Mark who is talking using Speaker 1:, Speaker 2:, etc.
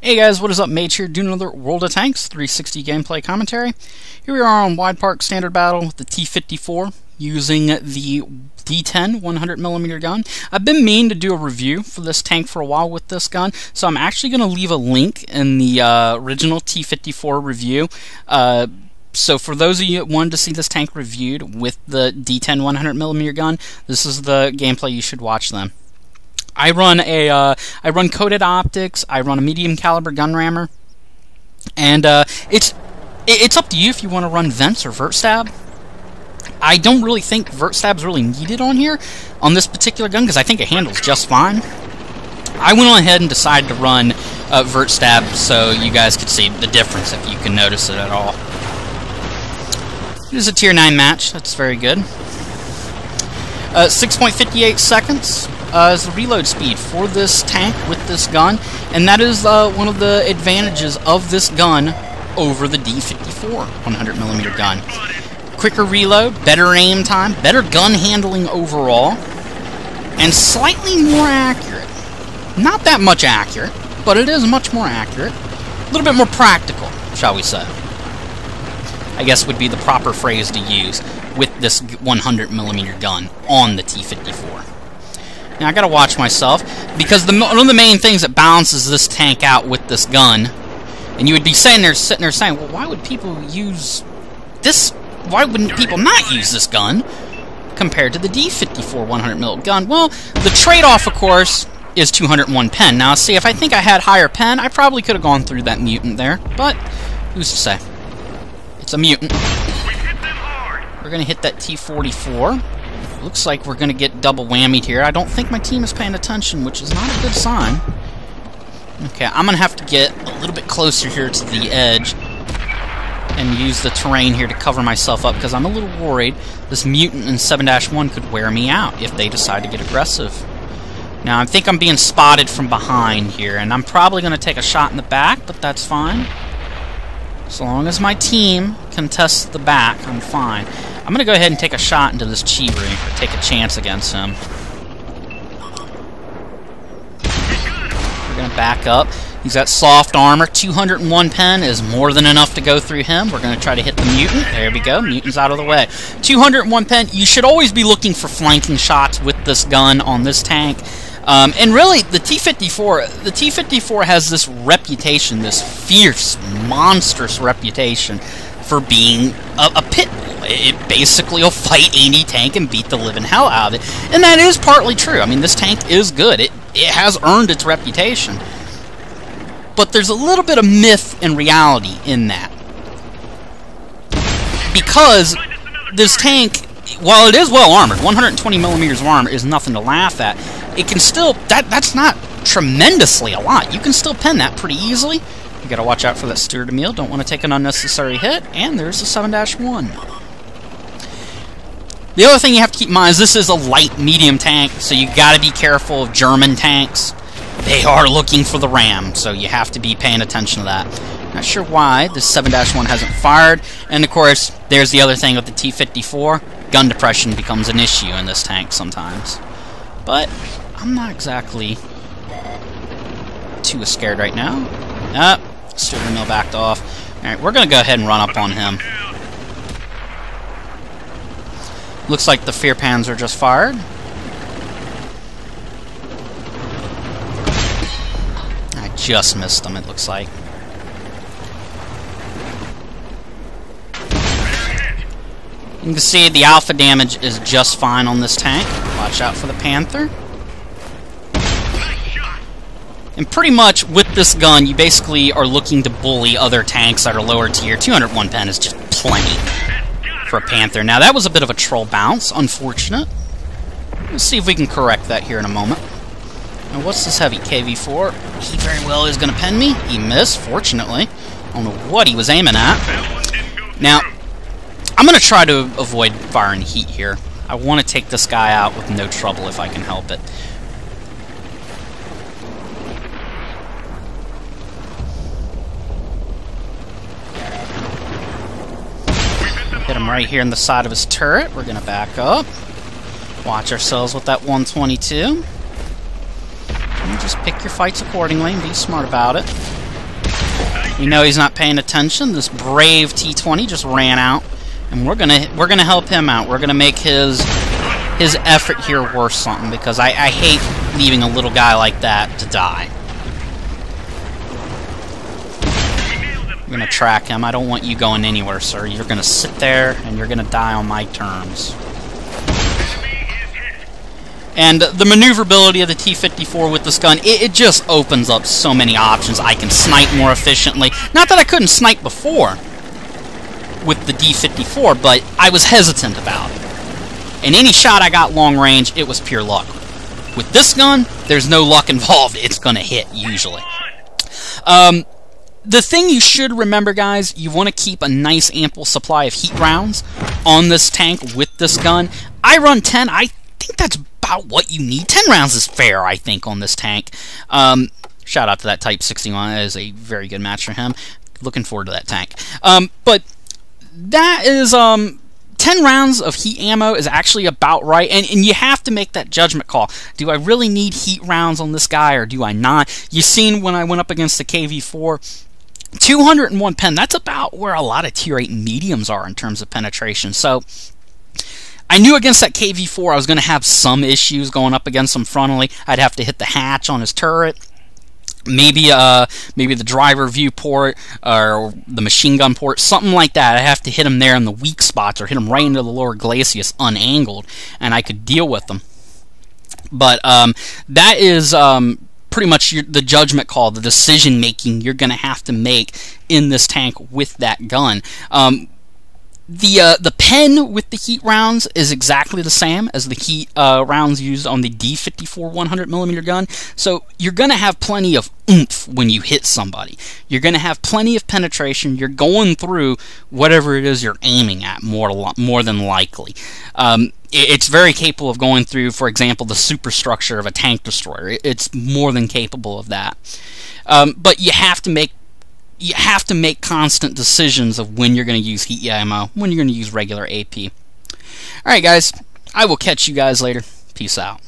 Speaker 1: Hey guys, what is up? Mage here, doing another World of Tanks 360 gameplay commentary. Here we are on Wide Park Standard Battle with the T-54 using the D-10 100mm gun. I've been meaning to do a review for this tank for a while with this gun, so I'm actually going to leave a link in the original T-54 review. So for those of you that wanted to see this tank reviewed with the D-10 100mm gun, this is the gameplay you should watch then. I run coated optics. I run a medium caliber gun rammer, and it's up to you if you want to run vents or vert stab. I don't really think vert stab's really needed on here on this particular gun because I think it handles just fine. I went on ahead and decided to run vert stab so you guys could see the difference if you can notice it at all. It is a tier 9 match. That's very good. 6.58 seconds. Is the reload speed for this tank with this gun, and that is one of the advantages of this gun over the D-54 100mm gun. Quicker reload, better aim time, better gun handling overall, and slightly more accurate. Not that much accurate, but it is much more accurate. A little bit more practical, shall we say. I guess would be the proper phrase to use with this 100mm gun on the T-54. Now I gotta watch myself, because one of the main things that balances this tank out with this gun, and you would be sitting there saying, well, why would people use this? Why wouldn't people not use this gun compared to the D-54 100mm gun? Well, the trade-off, of course, is 201 pen. Now, see, if I think I had higher pen, I probably could have gone through that mutant there, but who's to say? It's a mutant. We're gonna hit that T-44. Looks like we're going to get double whammied here. I don't think my team is paying attention, which is not a good sign. Okay, I'm going to have to get a little bit closer here to the edge and use the terrain here to cover myself up, because I'm a little worried this mutant in 7-1 could wear me out if they decide to get aggressive. Now, I think I'm being spotted from behind here, and I'm probably going to take a shot in the back, but that's fine. So long as my team contests the back, I'm fine. I'm going to go ahead and take a shot into this Chibri, take a chance against him. We're going to back up. He's got soft armor. 201 pen is more than enough to go through him. We're going to try to hit the mutant. There we go. Mutant's out of the way. 201 pen. You should always be looking for flanking shots with this gun on this tank. And really, the T-54 has this reputation, this fierce, monstrous reputation for being a pit bull. It basically will fight any tank and beat the living hell out of it. And that is partly true. I mean, this tank is good. It has earned its reputation. But there's a little bit of myth and reality in that. Because this tank, while it is well armored, 120mm of armor is nothing to laugh at, it can still, that's not tremendously a lot. You can still pen that pretty easily. You gotta watch out for that Stewart Emil. Don't want to take an unnecessary hit. And there's the 7-1. The other thing you have to keep in mind is this is a light medium tank, so you gotta be careful of German tanks. They are looking for the ram, so you have to be paying attention to that. Not sure why this 7-1 hasn't fired. And of course, there's the other thing with the T-54. Gun depression becomes an issue in this tank sometimes. But I'm not exactly too scared right now. Stewart Emil backed off. Alright, we're going to go ahead and run up on him. Looks like the fear pans are just fired. I just missed them, it looks like. You can see the alpha damage is just fine on this tank. Watch out for the Panther. And pretty much with this gun, you basically are looking to bully other tanks that are lower tier. 201 pen is just plenty for a Panther. Now, that was a bit of a troll bounce. Unfortunate. Let's see if we can correct that here in a moment. Now, what's this heavy KV4? He very well is going to pen me. He missed, fortunately. I don't know what he was aiming at. Now, I'm going to try to avoid firing heat here. I want to take this guy out with no trouble if I can help it. Hit him right here in the side of his turret. We're going to back up. Watch ourselves with that 122. And just pick your fights accordingly and be smart about it. We know he's not paying attention. This brave T-20 just ran out, and we're gonna help him out. We're gonna make his effort here worth something, because I hate leaving a little guy like that to die. I'm gonna track him. I don't want you going anywhere, sir. You're gonna sit there, and you're gonna die on my terms. And the maneuverability of the T-54 with this gun, it just opens up so many options. I can snipe more efficiently. Not that I couldn't snipe before with the D-54, but I was hesitant about it. And any shot I got long range, it was pure luck. With this gun, there's no luck involved. It's gonna hit, usually. The thing you should remember, guys, you want to keep a nice ample supply of heat rounds on this tank with this gun. I run 10. I think that's about what you need. 10 rounds is fair, I think, on this tank. Shout out to that Type 61. That is a very good match for him. Looking forward to that tank. But that is 10 rounds of heat ammo is actually about right, and you have to make that judgment call. Do I really need heat rounds on this guy, or do I not? You've seen when I went up against the KV-4, 201 pen, that's about where a lot of tier 8 mediums are in terms of penetration. So I knew against that KV-4 I was going to have some issues going up against him frontally. I'd have to hit the hatch on his turret. Maybe the driver view port or the machine gun port, something like that. I have to hit him there in the weak spots, or hit him right into the lower glacis unangled, and I could deal with them. But that is pretty much the judgment call, the decision making you're going to have to make in this tank with that gun. The pen with the heat rounds is exactly the same as the heat rounds used on the D-54 100mm gun, so you're going to have plenty of oomph when you hit somebody. You're going to have plenty of penetration. You're going through whatever it is you're aiming at, more than likely. It's very capable of going through, for example, the superstructure of a tank destroyer. It's more than capable of that. But you have to make constant decisions of when you're going to use heat ammo, when you're going to use regular AP. Alright guys, I will catch you guys later. Peace out.